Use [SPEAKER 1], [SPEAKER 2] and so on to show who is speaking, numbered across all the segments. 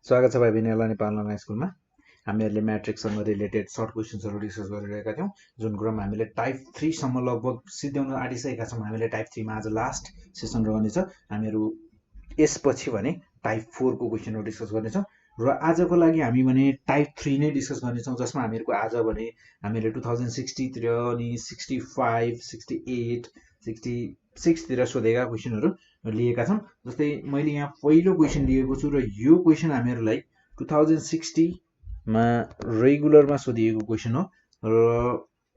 [SPEAKER 1] स्वागत छ भाइ बहिनीहरुलाई नेपाल अनलाइन स्कुलमा। हामीहरूले म्याट्रिक्ससँग रिलेटेड सर्ट क्वेशन्सहरू डिस्कस गरिरहेका थियौँ, जुन कुरामा हामीले टाइप 3 सम्म लगभग सिद्ध्याउन आँटिसकेका छौँ। हामीले टाइप 3 मा आज लास्ट सेसन रहनेछ। हामीहरू यसपछि भने टाइप 4 को क्वेशनहरू डिस्कस गर्नेछौँ र आजको लागि हामी भने टाइप 3 नै डिस्कस गर्नेछौँ, जसमा हामीहरूको आज भने हामीले 2060 तिर अनि 65, 68, 66 तिर सोधेका क्वेशनहरू लिएका छौँ। जस्तै मैले यहाँ पहिलो क्वेशन लिएको छु र यो क्वेशन हामीहरूलाई 2060 मा रेगुलरमा सोधिएको क्वेशन हो र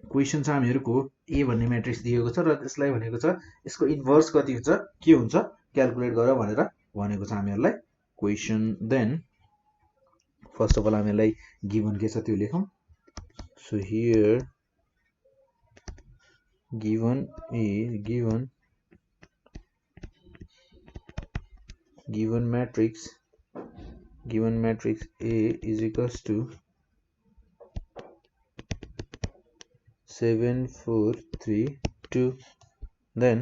[SPEAKER 1] क्वेशन छ हामीहरूको ए भन्ने म्याट्रिक्स दिएको छ र त्यसलाई भनेको छ यसको इन्भर्स कति हुन्छ, के हुन्छ क्याल्कुलेट गर भनेर भनेको छ हामीहरूलाई question. Then first of all हामीलाई गिभन के छ त्यो लेखौँ। So here given is given matrix A is equals to 7 4 3 2. then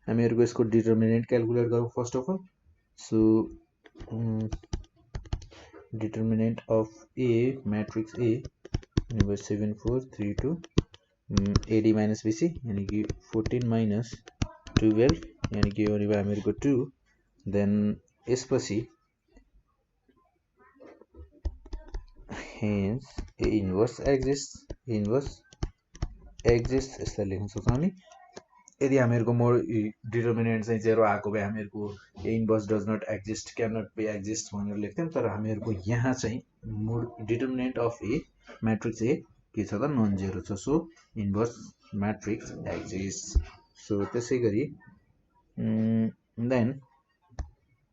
[SPEAKER 1] हामीहरुको यसको डिटरमिनेन्ट क्याल्कुलेट गरौँ first of all. So determinant of A matrix A भनेको 7 4 3 2 AD माइनस BC यानी कि 14 माइनस 12 यानी कि यो हामीहरुको 2। देन यसपछि hence A inverse exists यसलाई लेख्न सक्छौँ हामी। यदि हामीहरुको डिटरमिनेन्ट चाहिँ 0 आएको भए हामीहरुको A inverse does not exist, cannot be exist भनेर लेख्थ्यौं, तर हामीहरुको यहाँ चाहिँ determinant of A matrix A के छ त नन जेरो छ। So inverse matrix exist. So त्यसैगरी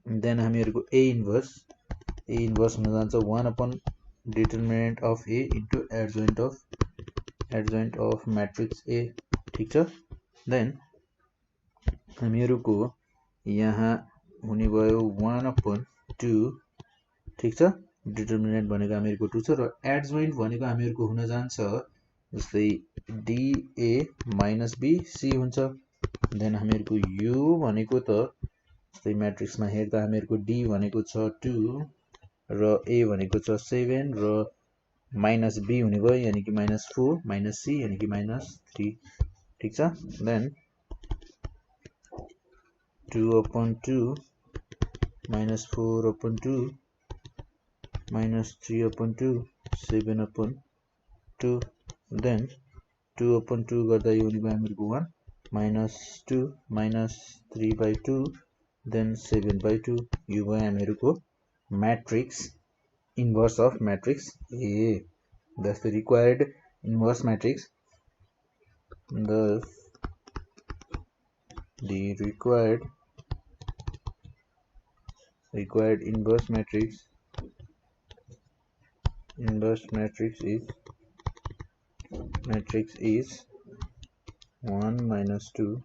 [SPEAKER 1] देन हामीहरुको A इन्भर्स हुन जान्छ 1 upon determinant of A into adjoint of matrix A। ठीक छ। देन हामीहरुको यहाँ हुने भयो 1 upon 2। ठीक छ। डिटरमिनेन्ट भनेको हामीहरुको 2 छ र एडजोइन्ट भनेको हामीहरुको हुन जान्छ जस्तै DA माइनस BC हुन्छ। देन हामीहरुको यो भनेको त जस्तै म्याट्रिक्समा हेर्दा हामीहरुको D भनेको छ 2 र A भनेको छ 7 र माइनस B हुने भयो यानी कि माइनस 4 माइनस C यानी कि माइनस 3। ठीक छ। Then 2 upon 2 minus 4 upon 2 minus 3 upon 2 7 upon 2। then 2 upon 2 गर्दा यो हुने भयो हामीहरुको 1 minus 2 minus 3 by 2 then 7 by 2। यो भयो हामीहरुको matrix inverse of matrix A। Thus the required inverse matrix required inverse matrix is 1 minus 2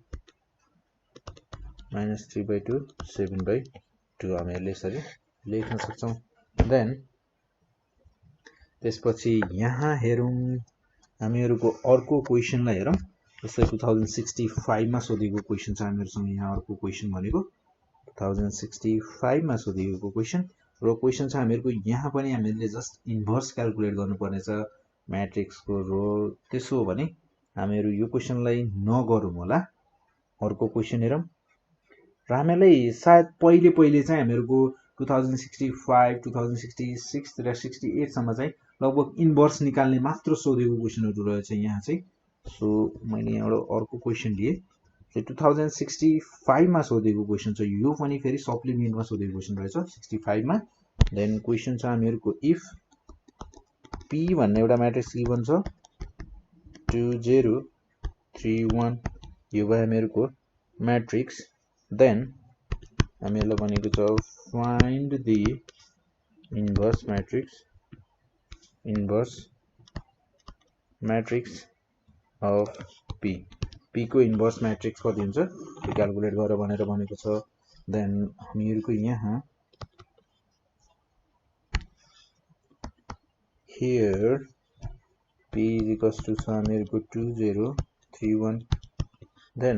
[SPEAKER 1] minus 3 by 2 7 by 2 हामीहरुले यसरी लेख्न सक्छौं। देन त्यसपछि यहाँ हेरौं हामीहरुको अर्को क्वेशनलाई हेरौं। जस्तै 2065 मा सोधिएको क्वेशन छ हामीहरुसँग। यहाँ अर्को क्वेशन भनेको 2065 मा सोधिएको क्वेशन र क्वेशन छ हामीहरुको यहाँ पनि हामीले जस्ट इन्भर्स क्याल्कुलेट गर्नुपर्ने छ मैट्रिक्स को रो। त्यसो हो भने हामीहरु यो क्वेशनलाई नगरौं होला, अर्को क्वेशन हेरौं। र हामीलाई सायद पहिले चाहिँ हामीहरुको 2065 2066 र 68 सम्म चाहिँ लगभग इन्भर्स निकाल्ने मात्र सोधेको क्वेशनहरु रहेछ यहाँ चाहिँ। सो मैले यहाँबाट अर्को क्वेशन लिए 2065 मा सोधेको क्वेशन छ। यो पनि फेरि सप्लिमेन्टमा सोधेको क्वेशन रहेछ 65 मा। देन क्वेशन छ हामीहरुको इफ P भन्ने एउटा म्याट्रिक्स गिभन छ 2 0 3 1 यो भयो हामीहरुको म्याट्रिक्स। देन हामीहरुलाई भनेको छ find the inverse matrix of P। P को इन्भर्स मैट्रिक्स कति हुन्छ त्यो क्याल्कुलेट गर भनेर भनेको छ। देन हामीहरुको यहाँ here P is equals to छ हामीहरुको 2 0 3 1। देन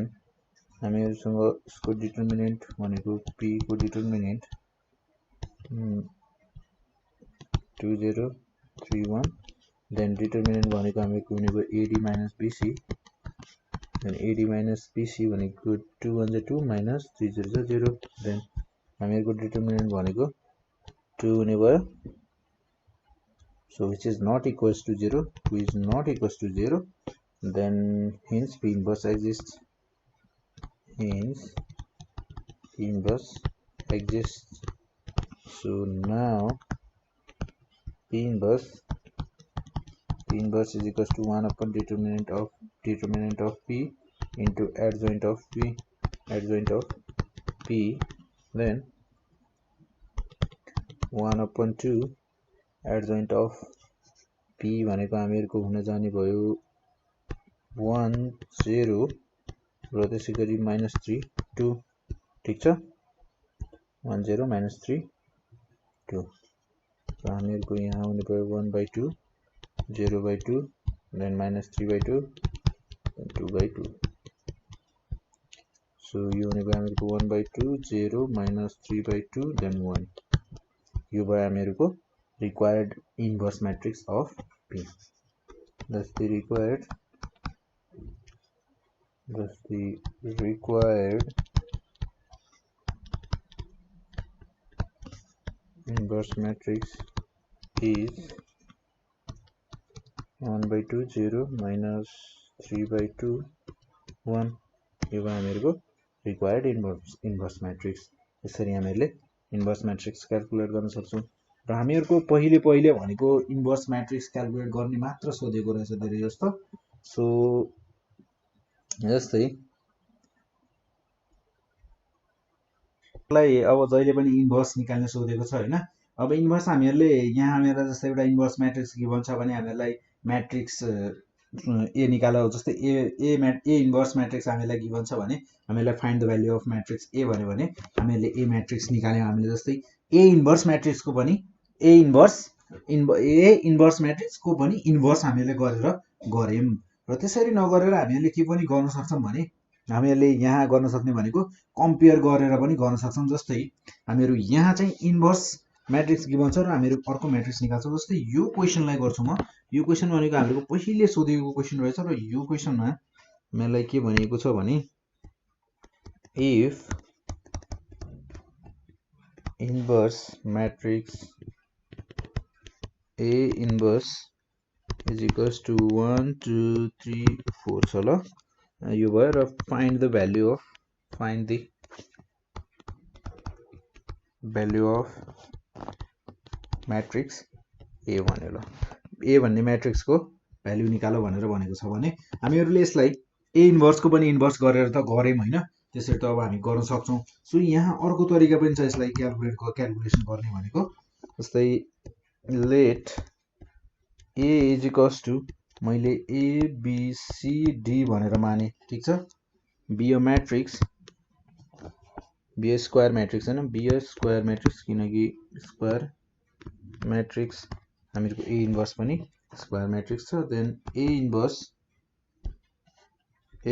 [SPEAKER 1] हामीहरुसँग यसको डिटरमिनेन्ट भनेको P को डिटरमिनेन्ट 2 0 3 1 then determinant भनेको हामीको हुने भयो AD minus BC then AD minus BC भनेको 2 1 2 minus 3 0 0 then हामीको determinant भनेको 2 हुने भयो so which is not equals to 0 which is not equals to 0 then hence P inverse exists hence P inverse exists so now P inverse is equals to 1 upon determinant of P into adjoint of P then 1 upon 2 adjoint of P भनेको हामीहरुको हुन जाने भयो 1 0 र त्यसैगरी -3 2 ठीक छ 1 0 -3 2 र हामीहरुको यहाँ हुने भयो 1/2 0/2 then -3/2 then 2/2 so यो हुने भयो हामीहरुको 1/2 0 -3/2 then 1 यो भयो हामीहरुको required inverse matrix of P. Thus the required inverse matrix is 1/2 0 -3/2 1 यो भयो हामीहरुको required inverse matrix. यसरी हामीले inverse matrix क्याल्कुलेट गर्न सक्छौं र हामीहरुको पहिले भनेको इन्भर्स म्याट्रिक्स क्याल्कुलेट गर्ने मात्र सोधेको रहेछ धेरै जस्तो सो जस्तै लाई अब जहिले पनि इन्भर्स निकाल्न सोधेको छ हैन अब इन्भर्स हामीहरुले यहाँ हामीहरुलाई जस्तै एउटा इन्भर्स म्याट्रिक्स गिभन छ भने हामीहरुलाई म्याट्रिक्स ए निकाल्नु जस्तै ए इन्भर्स म्याट्रिक्स हामीलाई गिभन छ भने हामीलाई find the value of matrix A भन्यो भने हामीले ए म्याट्रिक्स निकाल्यौं हामीले जस्तै ए इन्भर्स म्याट्रिक्सको पनि ए इन्भर्स म्याट्रिक्सको पनि इन्भर्स हामीले गरेर गर्यौं र त्यसरी नगरेर हामीले के पनि गर्न सक्छौं भने हामीहरूले यहाँ गर्न सक्ने भनेको कम्पेयर गरेर पनि गर्न सक्छौं जस्तै हामीहरु यहाँ चाहिँ इन्भर्स म्याट्रिक्स गिभन छ र हामीहरु अर्को म्याट्रिक्स निकाल्छौं जस्तै यो क्वेशनलाई गर्छु म यो क्वेशन भनेको हामीहरुको पहिले सोधेको क्वेशन रहेछ र यो क्वेशनमा मलाई के भनिएको छ भने if inverse matrix A inverse is equals to 1 2 3 4 छ ल यो भयो र find the value of matrix A भन्यो ल A भन्ने म्याट्रिक्स को भ्यालु निकाल्नु भनेर भनेको छ भने हामीहरुले यसलाई A इन्भर्स को पनि इन्भर्स गरेर त गर्यौं हैन त्यसरी त अब हामी गर्न सक्छौं सो यहाँ अर्को तरिका पनि छ यसलाई क्याल्कुलेसन गर्ने भनेको जस्तै let A is equals to मैले A B C D भनेर माने ठीक छ B a matrix B a square matrix हैन B a square matrix किनकि square matrix हामीहरुको A इन्भर्स पनि square matrix छ then A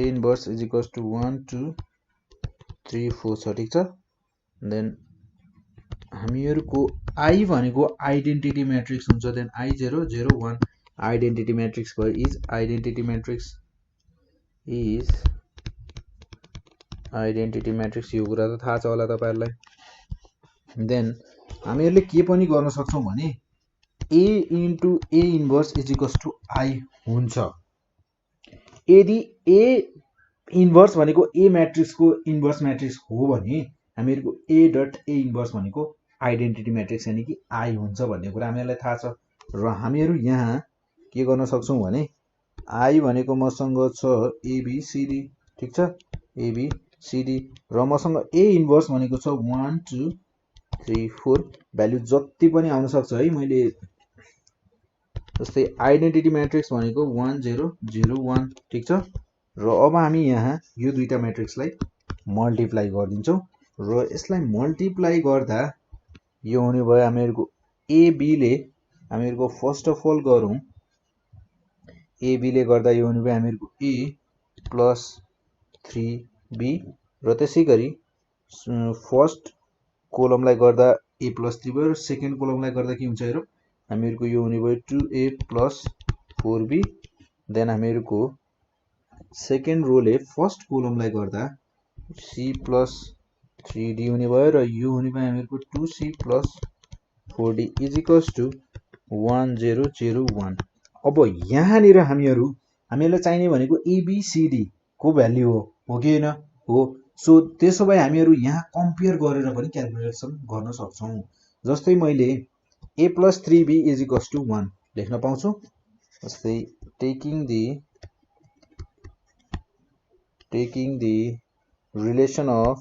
[SPEAKER 1] inverse is equals to 1 2 3 4 छ ठीक छ then हामीहरुको I भनेको आइडेन्टिटी म्याट्रिक्स हुन्छ then I 0 0 1 आइडेन्टिटी म्याट्रिक्स भयो is आइडेन्टिटी म्याट्रिक्स यो कुरा त थाहा छ होला तपाईहरुलाई then हामीहरुले के पनि गर्न सक्छौं भने A into A inverse is equals to I हुन्छ यदि A इन्भर्स भनेको A म्याट्रिक्स को इन्भर्स म्याट्रिक्स हो भने हामीहरुको A डट A इन्भर्स भनेको आइडेन्टिटी म्याट्रिक्स यानी कि I हुन्छ भन्ने कुरा हामीहरुलाई थाहा छ र हामीहरु यहाँ के गर्न सक्छौं भने I भनेको मसँग छ ABCD ठीक छ ABCD र मसँग A इन्भर्स भनेको छ 1 2 3 4 भ्यालु जति पनि आउन सक्छ है मैले जस्तै आइडेन्टिटी म्याट्रिक्स भनेको 1 0 0 1 ठीक छ र अब हामी यहाँ यो दुईटा म्याट्रिक्सलाई मल्टिप्लाई गर्दिन्छौं र यसलाई मल्टिप्लाई गर्दा यो हुने भयो हामीहरुको AB ले हामीहरुको फर्स्ट अफ अल गरौं AB ले गर्दा यो हुने भयो हामीहरुको A प्लस 3B र त्यसैगरी फर्स्ट कोलमलाई गर्दा A प्लस 3 भयो र सेकेन्ड कोलमलाई गर्दा के हुन्छ हेरौं हामीहरुको यो हुने भयो 2a plus 4b देन हामीहरुको सेकेन्ड रोले फर्स्ट कोलमलाई गर्दा c plus 3d हुने भयो र यो हुने भयो हामीहरुको 2c plus 4d is equals to 1001 अब यहाँनिर हामीहरुलाई चाहिने भनेको abcd को भ्यालु हो कि हैन हो सो त्यसो भए हामीहरु यहाँ कम्पेयर गरेर पनि क्याल्कुलेसन गर्न सक्छौं जस्तै मैले a plus 3b is equals to 1 लेख्न पाउँछु जस्तै taking the relation of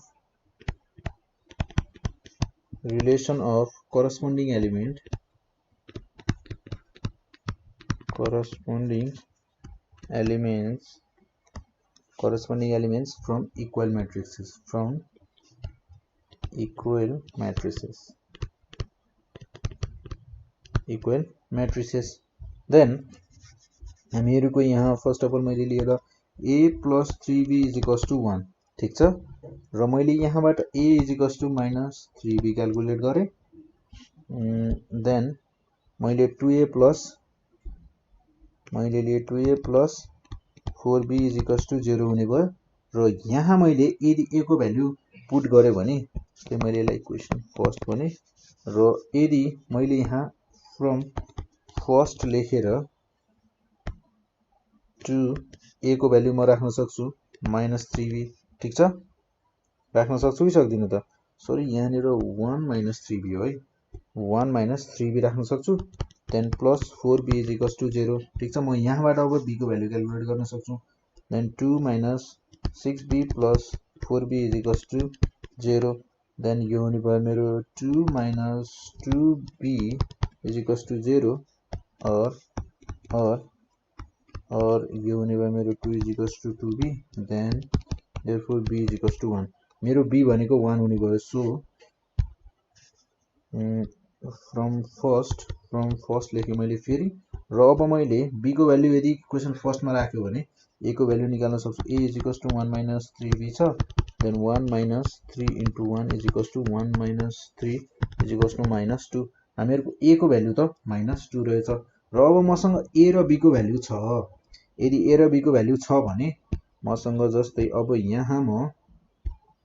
[SPEAKER 1] corresponding elements from equal matrices then हामीहरुको यहाँ फर्स्ट अफ अल मैले लिएर a plus 3b is equals to 1 ठीक छ र मैले यहाँबाट a is equals to minus 3b calculate गरे देन मैले 2a plus 4b is equals to 0 हुने भयो र यहाँ मैले यदि a को भ्यालु पुट गरे भने त्यसले मैले यसलाई इक्वेसन फर्स्ट भने र यदि मैले यहाँ फ्रम फर्स्ट लेखेर टु a को भ्यालु म राख्न सक्छु -3b ठीक छ राख्न सक्छु कि सक्दिन त सरी यहाँनिर 1 - 3b हो है 1 - 3b राख्न सक्छु then plus 4b is equals to 0 ठीक छ म यहाँबाट अब b को भ्यालु क्याल्कुलेट गर्न सक्छु then 2 - 6b plus 4b is equals to 0 then यो हुने भयो मेरो 2 - 2b is equals to 0 और यो हुने भयो मेरो 2 is equals to 2b then therefore b is equals to 1 मेरो b भनेको 1 हुने भयो सो from first लेखे मैले फेरि र अब मैले b को भ्यालु यदि इक्वेसन फर्स्ट मा राख्यो भने a को भ्यालु निकाल्न सक्छु a is equals to 1 - 3b छ then 1 - 3 into 1 is equals to 1 - 3 is equals to -2 हामीहरुको a को भ्यालु त -2 रहेछ र अब मसँग a र b को भ्यालु छ यदि a र b को भ्यालु छ भने मसँग जस्तै अब यहाँ म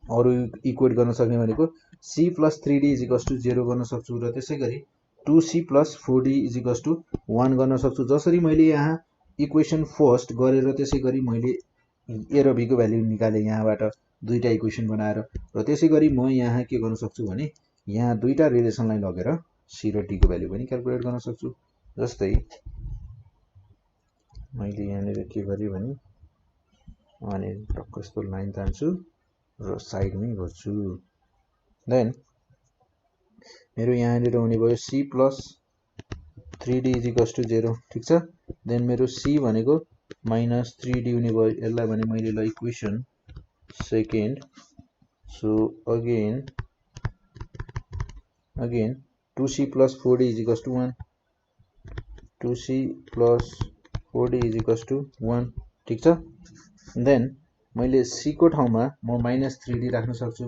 [SPEAKER 1] अरु इक्वेट गर्न सक्ने भनेको c plus 3d is equals to 0 गर्न सक्छु र त्यसैगरी 2c plus 4d is equals to 1 गर्न सक्छु जसरी मैले यहाँ इक्वेसन फर्स्ट गरेर त्यसैगरी मैले a र b को भ्यालु निकाले यहाँबाट दुईटा इक्वेसन बनाएर र त्यसैगरी म यहाँ के गर्न सक्छु भने यहाँ दुईटा रिलेसनलाई लगेर c र d को भ्यालु पनि क्याल्कुलेट गर्न सक्छु जस्तै मैले यहाँनिर के गरे भने अनि टक्क यस्तो लाइन तान्छु र साइडमै गर्छु देन मेरो यहाँनिर हुने भयो c plus 3d is equals to 0 ठीक छ देन मेरो c भनेको -3d हुने भयो यसलाई भने मैले ल equation second so again 2c plus 4d is equals to 1 2c plus 4d is equals to 1 ठीक छ देन मैले c को ठाउँमा म -3d राख्न सक्छु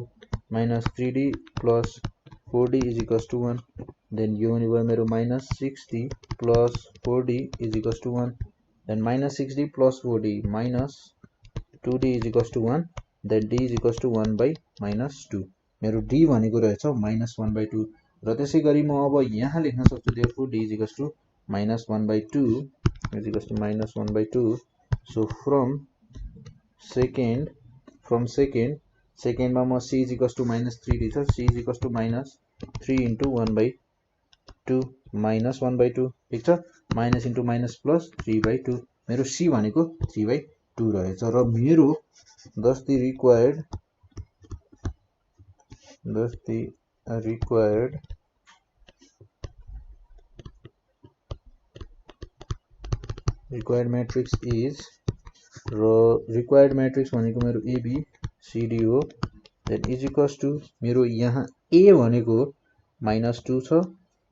[SPEAKER 1] -3d plus 4d is equals to 1 then यो हुने भयो मेरो -6d plus 4d is equals to 1 then -6d plus 4d minus 2d is equals to 1 then d is equals to 1 by -2 मेरो d भनेको रहेछ -1 by 2 र त्यसैगरी म अब यहाँ लेख्न सक्छु therefore d is equals to -1 by 2 is equals to -1 by 2 so from second मा म c is equals to -3d छ c is equals to -3 into 1 by 2 -1 by 2 ठीक छ minus into minus plus 3 by 2 मेरो c भनेको 3 by 2 रहेछ र मेरो thus the required matrix is required matrix भनेको मेरो AB CD हो then is equals to मेरो यहाँ A भनेको -2 छ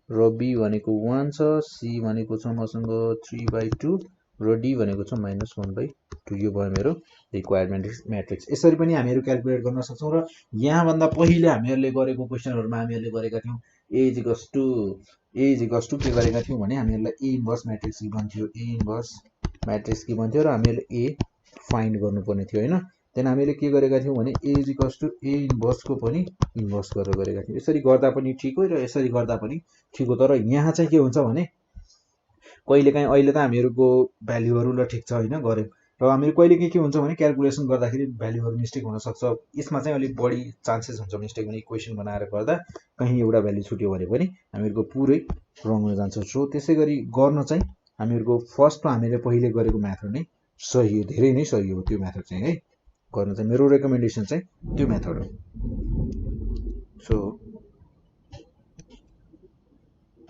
[SPEAKER 1] र B भनेको 1 छ C भनेको छ मसँग 3/2 र D भनेको छ -1/2 यो भयो मेरो रिक्वायर्ड म्याट्रिक्स यसरी पनि हामीहरु क्याल्कुलेट गर्न सक्छौं र यहाँ भन्दा पहिले हामीहरुले गरेको क्वेशनहरुमा हामीहरुले गरेका थियौं ए इज इक्वल्स टु के गरेका थियौँ भने हामीहरूलाई ए इन्भर्स म्याट्रिक्स गिभन थियो, ए इन्भर्स म्याट्रिक्स गिभन थियो र हामीले ए फाइन्ड गर्नुपर्ने थियो होइन। त्यहाँदेखि हामीले के गरेका थियौँ भने ए इज इक्वल्स टु ए इन्भर्सको पनि इन्भर्स गरेर गरेका थियौँ। यसरी गर्दा पनि ठिक हो र यसरी गर्दा पनि ठिक हो। तर यहाँ चाहिँ के हुन्छ भने कहिलेकाहीँ अहिले त हामीहरूको भ्याल्युहरू ल ठिक छ होइन गऱ्यौँ, र हामीहरू कहिलेकाहीँ के हुन्छ भने क्यालकुलेसन गर्दाखेरि भ्याल्युहरू मिस्टेक हुनसक्छ। यसमा चाहिँ अलिक बढी चान्सेस हुन्छ मिस्टेक हुने, इक्वेसन बनाएर गर्दा कहीँ एउटा भ्याल्यु छुट्यो भने पनि हामीहरूको पुरै रङ हुन जान्छ। सो त्यसै गरी गर्न चाहिँ हामीहरूको फर्स्टमा हामीले पहिले गरेको मेथड नै सही हो, धेरै नै सही हो त्यो मेथड चाहिँ है। गर्न चाहिँ मेरो रेकमेन्डेसन चाहिँ त्यो मेथड हो। सो